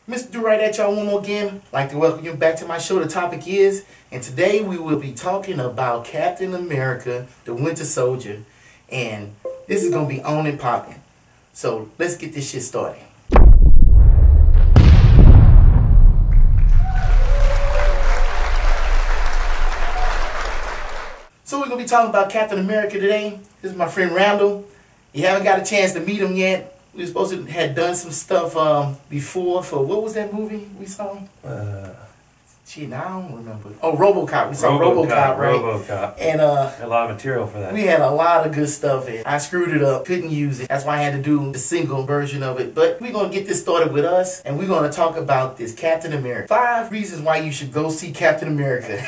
Mr. Durite at y'all one more again. I'd like to welcome you back to my show. The topic is, and today we will be talking about Captain America, the Winter Soldier, and this is going to be on and popping. So let's get this shit started. So we're going to be talking about Captain America today. This is my friend Randall. You haven't got a chance to meet him yet. We were supposed to have done some stuff before for, what was that movie we saw? Gee, now I don't remember. Oh, RoboCop. We saw RoboCop, right? RoboCop. And a lot of material for that. we had a lot of good stuff in. I screwed it up, couldn't use it. That's why I had to do the single version of it. But we're going to get this started with us, and we're going to talk about this Captain America. 5 reasons why you should go see Captain America.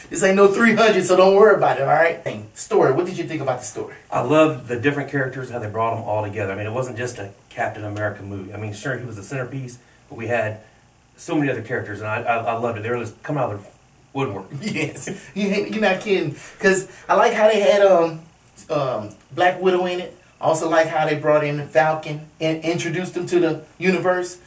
This ain't no 300, so don't worry about it, all right? Story, what did you think about the story? I loved the different characters, how they brought them all together. I mean, it wasn't just a Captain America movie. I mean, sure, he was the centerpiece, but we had so many other characters, and I loved it. They were just coming out of the woodwork. Yes, you're not kidding. Because I like how they had Black Widow in it. Also like how they brought in the Falcon and introduced them to the universe.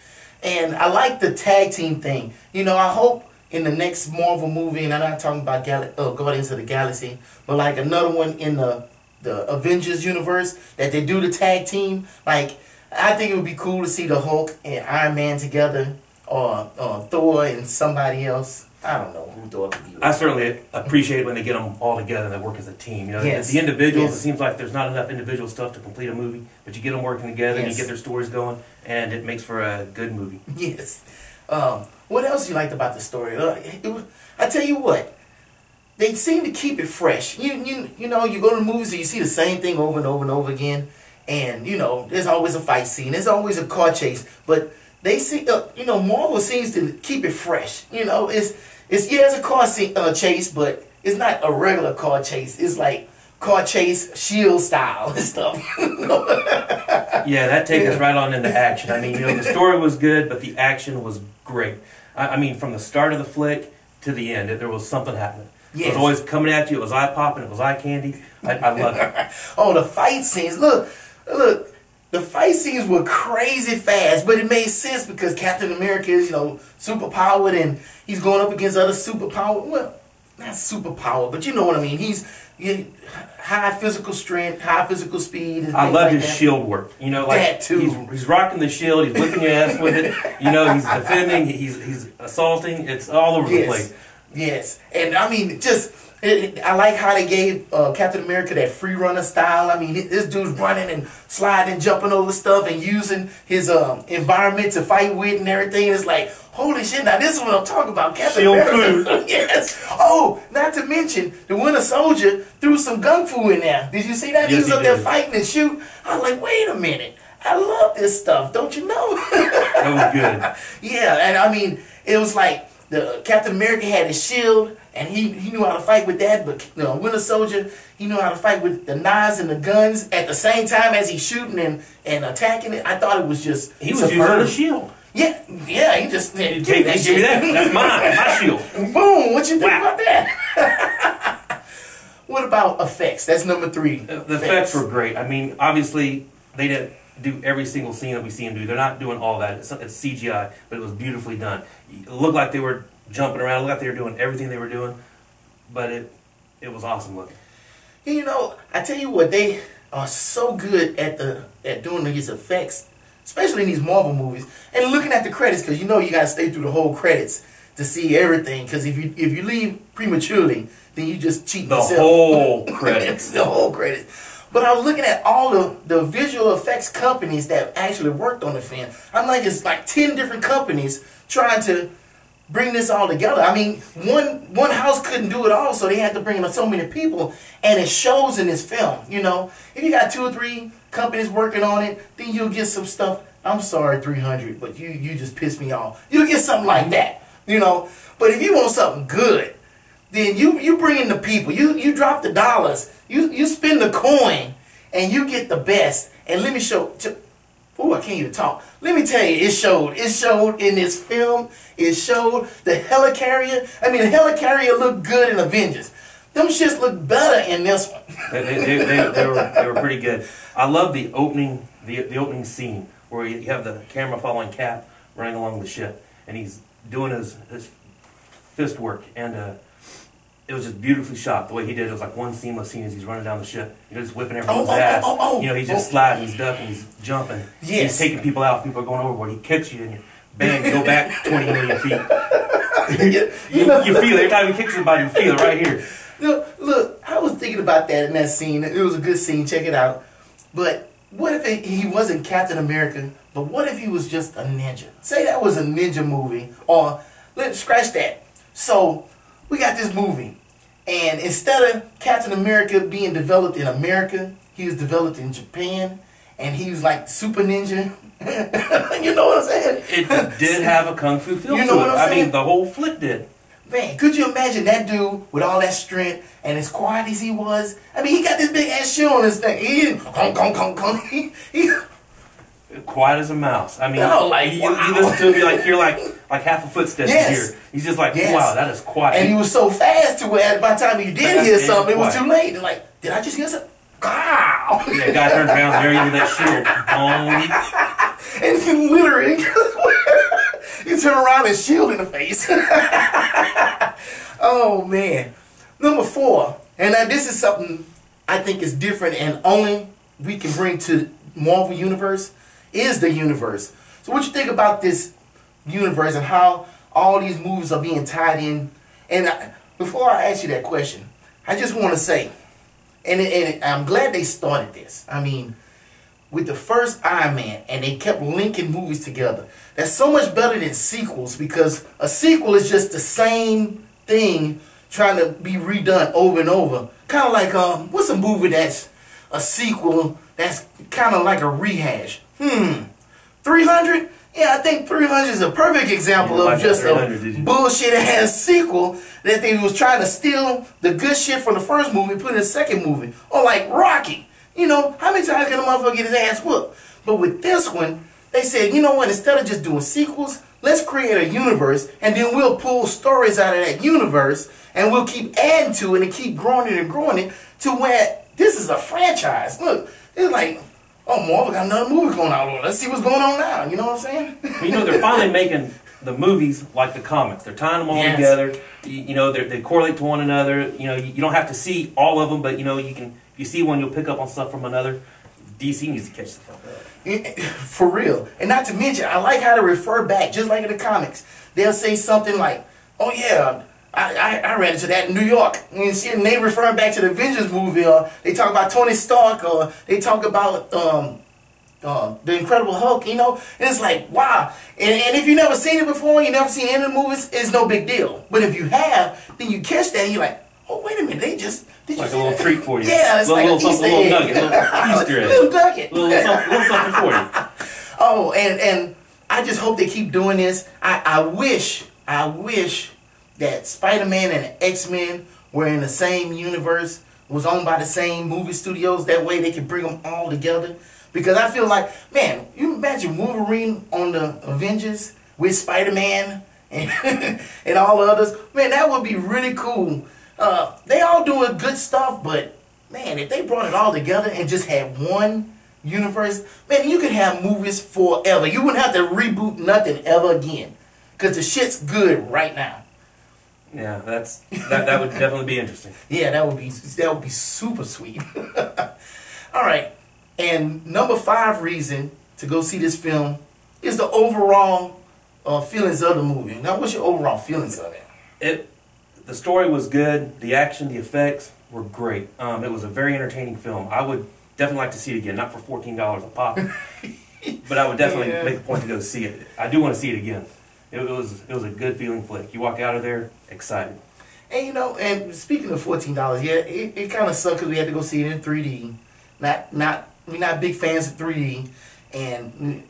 And I like the tag team thing. You know, I hope in the next Marvel movie, and I'm not talking about Guardians of the Galaxy, but like another one in the Avengers universe, that they do the tag team. Like, I think it would be cool to see the Hulk and Iron Man together, or Thor and somebody else. I don't know who Thor could be. I certainly appreciate it when they get them all together and they work as a team. You know, yes. The individuals, yes. It seems like there's not enough individual stuff to complete a movie, but you get them working together, yes. And you get their stories going, and it makes for a good movie. Yes. What else you liked about the story? I tell you what, they seem to keep it fresh. You know, you go to the movies and you see the same thing over and over and over again, and you know, there's always a fight scene, there's always a car chase, but they see, you know, Marvel seems to keep it fresh. You know, it's a car chase, but it's not a regular car chase. It's like car chase Shield style and stuff. Yeah, that takes us right on into action. I mean, you know, the story was good, but the action was great. I mean, from the start of the flick to the end, there was something happening. Yes. It was always coming at you. It was eye popping. It was eye candy. I loved it. Oh, the fight scenes! Look. The fight scenes were crazy fast, but it made sense because Captain America is, you know, superpowered, and he's going up against other superpowered. Well, not superpowered, but you know what I mean. He's high physical strength, high physical speed. And I love like his shield work. You know, like that too. He's rocking the shield. He's whipping your ass with it. You know, he's defending. He's assaulting. It's all over the place. Yes, and I mean, I like how they gave Captain America that free runner style. I mean, this dude's running and sliding and jumping over stuff and using his environment to fight with and everything. It's like, holy shit, now this is what I'm talking about, Captain America. Yes. Oh, not to mention, the Winter Soldier threw some gung fu in there. Did you see that? Yes, he was up there fighting and shooting. I was like, wait a minute. I love this stuff, don't you know? That was good. Yeah, and I mean, it was like, the Captain America had his shield, and he knew how to fight with that, but the Winter Soldier, he knew how to fight with the knives and the guns at the same time as he's shooting and attacking it. I thought it was just he was using a shield. Yeah, he just give me that. That's mine, my shield. Boom! What you think about that? What about effects? That's number 3. The effects were great. I mean, obviously they didn't do every single scene that we see him do. They're not doing all that. It's CGI, but it was beautifully done. It looked like they were jumping around. It looked like they were doing everything they were doing, but it was awesome looking. You know, I tell you what, they are so good at doing these effects, especially in these Marvel movies. And looking at the credits, because you know you got to stay through the whole credits to see everything. Because if you leave prematurely, then you just cheat yourself. The whole credits. The whole credits. But I was looking at all the visual effects companies that actually worked on the film. I'm like, it's like 10 different companies trying to bring this all together. I mean, one house couldn't do it all, so they had to bring in so many people, and it shows in this film. You know, if you got 2 or 3 companies working on it, then you'll get some stuff. I'm sorry, 300, but you just pissed me off. You'll get something like that, you know. But if you want something good, then you bring in the people. You drop the dollars. You spend the coin, and you get the best. And let me show. Oh, I can't even talk. Let me tell you, it showed. It showed in this film. It showed the helicarrier. I mean, the helicarrier looked good in Avengers. Them shits look better in this one. they were pretty good. I love the opening scene where you have the camera following Cap running along the ship, and he's doing his fist work, and it was just beautifully shot. The way he did it was like one seamless scene as he's running down the ship. Just whipping everyone's ass. You know, he's just sliding, he's ducking, he's jumping. He's taking people out. People are going overboard. He kicks you, and you bang, you go back 20 million feet. you feel it. Every time he kicks somebody, you feel it right here. Look, I was thinking about that in that scene. It was a good scene. Check it out. But what if he wasn't Captain America, but what if he was just a ninja? Say that was a ninja movie, or let's scratch that. So we got this movie, and instead of Captain America being developed in America, he was developed in Japan, and he was like super ninja. You know what I'm saying? It did have a kung fu feel to it. I mean, the whole flick did. Man, could you imagine that dude with all that strength and as quiet as he was? I mean, he got this big ass shoe on his thing. He quiet as a mouse. I mean, like, you listen to him, you're like half a footstep here. He's just like, wow, that is quiet. And he was so fast to where by the time you did hear something, it was too late. And like, did I just hear something? Wow! Yeah, the guy turned around there into that shield. And he literally, you turn around and shield in the face. Oh man. Number 4, and now this is something I think is different and only we can bring to Marvel Universe, is the universe. So what you think about this universe and how all these movies are being tied in? And before I ask you that question, I just want to say, and I'm glad they started this. I mean, with the first Iron Man, and they kept linking movies together. That's so much better than sequels, because a sequel is just the same thing trying to be redone over and over. Kind of like, what's a movie that's a sequel that's kind of like a rehash? 300? Yeah, I think 300 is a perfect example of just a bullshit ass sequel that they was trying to steal the good shit from the first movie and put in the second movie. Or like Rocky. You know, how many times can a motherfucker get his ass whooped? But with this one, they said, you know what, instead of just doing sequels, let's create a universe, and then we'll pull stories out of that universe, and we'll keep adding to it and keep growing it and growing it to where this is a franchise. Look, it's like, oh, Marvel got another movie going on. Let's see what's going on now. You know what I'm saying? You know, they're finally making the movies like the comics. They're tying them all together. You know, they correlate to one another. You know, you don't have to see all of them, but, you know, you can. If you see one, you'll pick up on stuff from another. DC needs to catch the fuck up. For real. And not to mention, I like how to refer back, just like in the comics. They'll say something like, oh yeah, I ran into that in New York. And they referring back to the Avengers movie, or they talk about Tony Stark, or they talk about the Incredible Hulk, you know. And it's like, wow. And if you've never seen it before, you never seen any of the movies, it's no big deal. But if you have, then you catch that and you're like, oh, wait a minute, they just... Like a little treat for you. Yeah, it's like a little nugget, a little Easter egg. Little nugget. Little something for you. Oh, and I just hope they keep doing this. I wish that Spider-Man and X-Men were in the same universe, was owned by the same movie studios. That way they could bring them all together. Because I feel like, man, you imagine Wolverine on the Avengers with Spider-Man and all the others. Man, that would be really cool. They all doing good stuff, but man, if they brought it all together and just had one universe, man, you could have movies forever. You wouldn't have to reboot nothing ever again, because the shit's good right now. Yeah, that would definitely be interesting. Yeah, that would be super sweet. All right, and number 5 reason to go see this film is the overall feelings of the movie. Now, what's your overall feelings of it? The story was good. The action, the effects were great. It was a very entertaining film. I would definitely like to see it again. Not for $14 a pop, but I would definitely make a point to go see it. I do want to see it again. It was a good feeling flick. You walk out of there excited. And you know, and speaking of $14, yeah, it kind of sucked because we had to go see it in 3D. We're not big fans of 3D, and it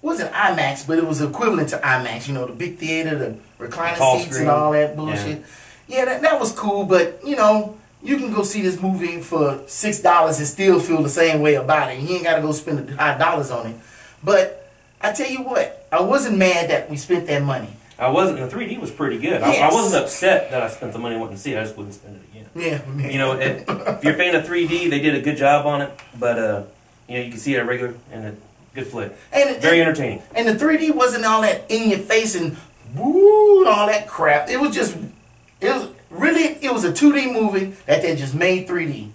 wasn't IMAX, but it was equivalent to IMAX. You know, the big theater, the recliner seats, and all that bullshit. Yeah, that was cool, but you know, you can go see this movie for $6 and still feel the same way about it. You ain't got to go spend the high dollars on it. But I tell you what, I wasn't mad that we spent that money. I wasn't. The 3D was pretty good. Yes. I wasn't upset that I spent the money and went to see it. I just wouldn't spend it again. Yeah. You know, if you're a fan of 3D, they did a good job on it. But you know, you can see it regular, and Good flick. And very entertaining. And the 3D wasn't all that in your face and woo and all that crap. It was just, it was a 2D movie that they just made 3D.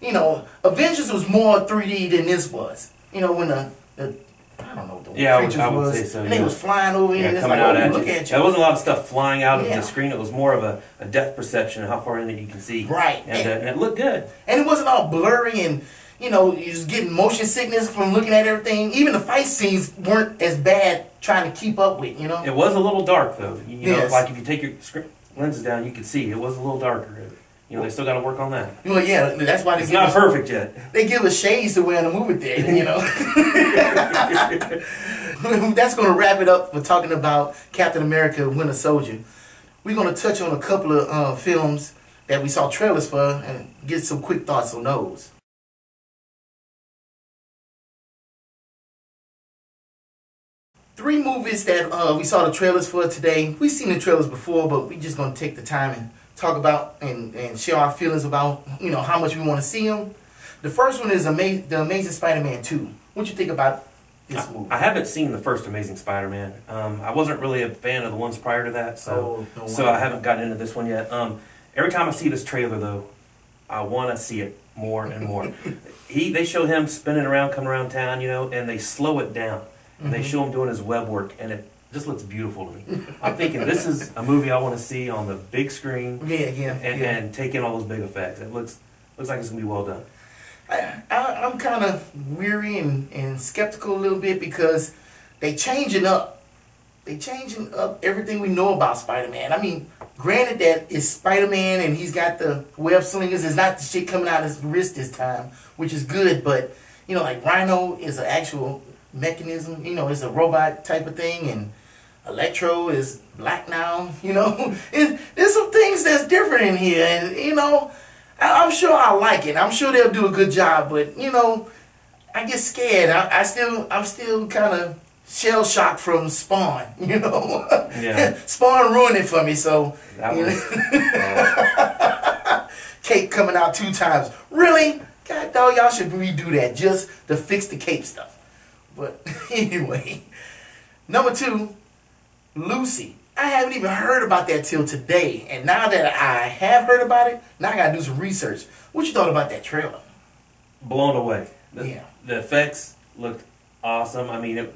You know, Avengers was more 3D than this was. You know, when the I don't know what the creatures I would was. say so. And they was flying over in and it's coming like, out oh, at look you. at you. There wasn't a lot of stuff flying out of the screen. It was more of a depth perception of how far in that you can see. Right. And it looked good. And it wasn't all blurry and, you know, you just getting motion sickness from looking at everything. Even the fight scenes weren't as bad trying to keep up with, you know. It was a little dark, though. You know, like if you take your lenses down, you could see it was a little darker. You know, they still got to work on that. Well, yeah, that's why it's not perfect yet. They give us shades to wear in the movie theater, you know. That's going to wrap it up for talking about Captain America: Winter Soldier. We're going to touch on a couple of films that we saw trailers for and get some quick thoughts on those. Three movies that we saw the trailers for today. We've seen the trailers before, but we're just going to take the time and talk about and share our feelings about, you know, how much we want to see them. The first one is The Amazing Spider-Man 2. What you think about this movie? I haven't seen the first Amazing Spider-Man. I wasn't really a fan of the ones prior to that, so I haven't gotten into this one yet. Every time I see this trailer, though, I want to see it more and more. They show him spinning around, coming around town, you know, and they slow it down. And they show him doing his web work, and it just looks beautiful to me. I'm thinking this is a movie I want to see on the big screen. And take in all those big effects. It looks like it's gonna be well done. I'm kind of weary and skeptical a little bit because they changing up. They changing up everything we know about Spider-Man. I mean, granted that it's Spider-Man and he's got the web slingers. It's not the shit coming out his wrist this time, which is good. But you know, like Rhino is an actual mechanism. You know, it's a robot type of thing, and Electro is black now, you know. There's some things that's different in here, and you know, I'm sure I'll like it. I'm sure they'll do a good job, but you know, I get scared. I'm still kind of shell shocked from Spawn, you know. Yeah. Spawn ruined it for me, so. That was, Cape coming out 2 times. Really? God dog, y'all should redo that just to fix the Cape stuff. But anyway, number 2. Lucy. I haven't even heard about that till today. And now that I have heard about it, now I gotta do some research. What you thought about that trailer? Blown away. The effects looked awesome. I mean, I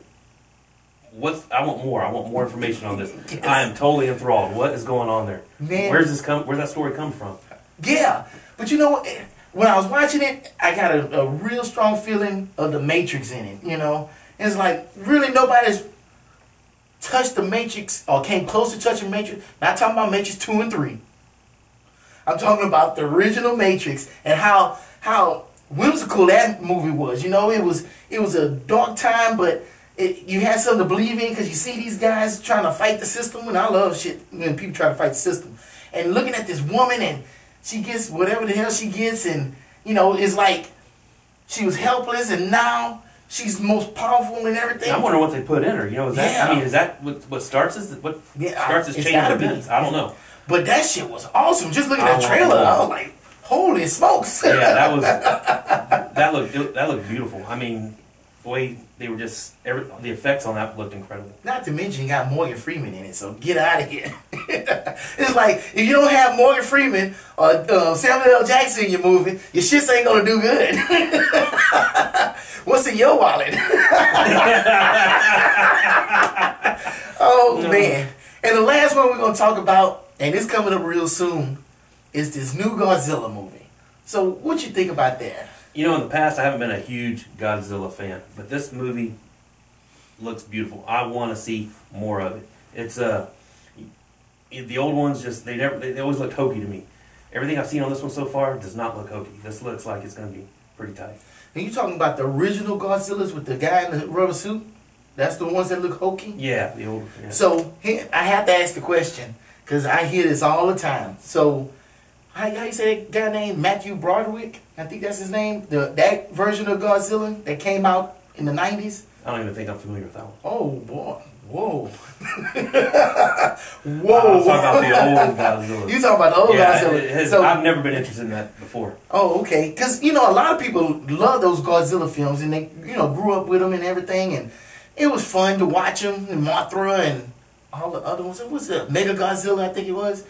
want more. I want more information on this. Yes. I am totally enthralled. What is going on there? Man. Where's that story come from? Yeah. But you know what? When I was watching it, I got a real strong feeling of the Matrix in it, you know? And it's like, really nobody's touched the Matrix or came close to touching Matrix. Not talking about Matrix 2 and 3. I'm talking about the original Matrix and how whimsical that movie was. You know, it was a dark time, but you had something to believe in because you see these guys trying to fight the system. And I love shit when people try to fight the system. And looking at this woman and she gets whatever the hell she gets, and you know, it's like she was helpless and now she's most powerful and everything. I wonder what they put in her. You know, is that? I mean, is that what starts as changing events? I don't know. But that shit was awesome. Just looking at the trailer, I was like, holy smokes! Yeah, that looked beautiful. I mean, the way they were just the effects on that looked incredible. Not to mention you got Morgan Freeman in it, so get out of here. It's like if you don't have Morgan Freeman or Samuel L. Jackson in your movie, your shits ain't gonna do good. What's in your wallet? Oh man! And the last one we're gonna talk about, and it's coming up real soon, is this new Godzilla movie. So what you think about that? You know, in the past, I haven't been a huge Godzilla fan, but this movie looks beautiful. I want to see more of it. It's the old ones they always looked hokey to me. Everything I've seen on this one so far does not look hokey. This looks like it's going to be pretty tight. Are you talking about the original Godzillas with the guy in the rubber suit? That's the ones that look hokey? Yeah, the old. Yeah. So I have to ask the question because I hear this all the time. So. How you say that guy named Matthew Broderick? I think that's his name. That version of Godzilla that came out in the 90s. I don't even think I'm familiar with that one. Oh boy, whoa! Whoa. I'm talking about the old Godzilla. You talking about the old Godzilla? So, I've never been interested in that before. Oh, okay. Because a lot of people love those Godzilla films, and they grew up with them and everything, and it was fun to watch them, and Mothra and all the other ones. It was Mega Godzilla, I think it was.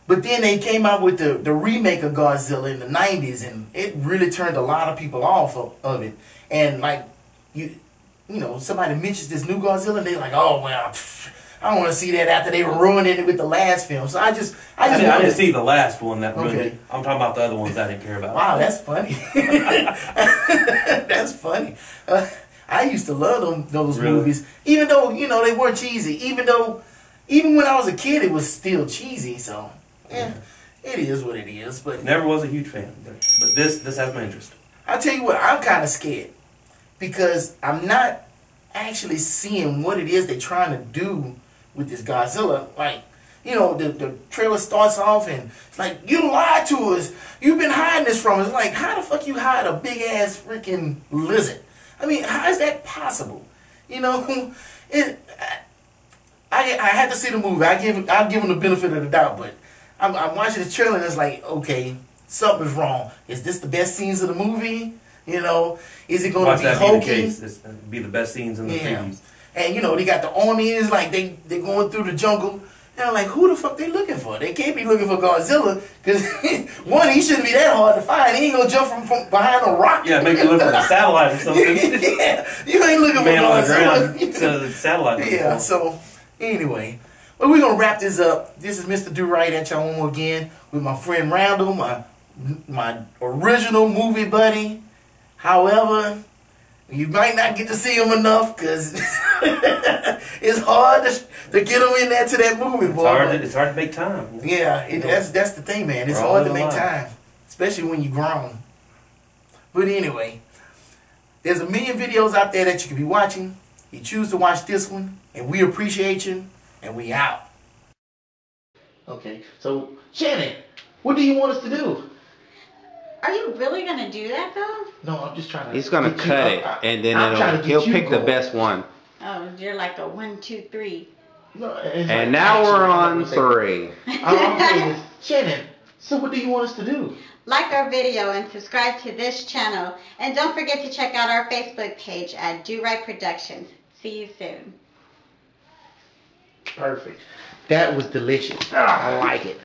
But then they came out with the remake of Godzilla in the 90s, and it really turned a lot of people off of it. And like somebody mentions this new Godzilla, and they're like, oh well, I don't want to see that after they were ruining it with the last film. So I didn't see the last one that ruined okay. it. I'm talking about the other ones I didn't care about. Wow, that's funny. That's funny. I used to love those movies, even though they were cheesy. Even when I was a kid, it was still cheesy. So yeah, it is what it is. But never was a huge fan. But this has my interest. I'll tell you what, I'm kind of scared because I'm not actually seeing what it is they're trying to do with this Godzilla. Like, the trailer starts off and it's like, you lied to us. You've been hiding this from us. Like, how the fuck you hide a big ass freaking lizard? I mean, how is that possible? I had to see the movie. I'll give him the benefit of the doubt, but I'm watching the trailer and it's like, okay, something's wrong. Is this the best scenes of the movie? Is it going to be hokey? Be the best scenes in the previews. And they got the army, and it's like they going through the jungle. And I'm like, who the fuck they looking for? They can't be looking for Godzilla, because one, he shouldn't be that hard to find. He ain't gonna jump from behind a rock. Yeah, maybe look for a satellite or something. Yeah, you ain't looking man for Godzilla. On the ground, so the satellite. Yeah. So anyway, well, we're gonna wrap this up. This is Mr. Durite at y'all one more again with my friend Randall, my original movie buddy. However, you might not get to see him enough because it's hard to get him in there to that movie, boy. It's hard to make time. Yeah, that's the thing, man. It's hard to make time, especially when you're grown. But anyway, there's a million videos out there that you can be watching. You choose to watch this one, and we appreciate you, and we out. Okay, so Shannon, what do you want us to do? Are you really gonna do that though? No, I'm just trying to. He's gonna cut it, and then he'll pick the best one. Oh, you're like a 1, 2, 3. No, and now we're on 3. I'm saying, Shannon, so what do you want us to do? Like our video and subscribe to this channel, and don't forget to check out our Facebook page at Durite Productions. See you soon. Perfect. That was delicious. I like it.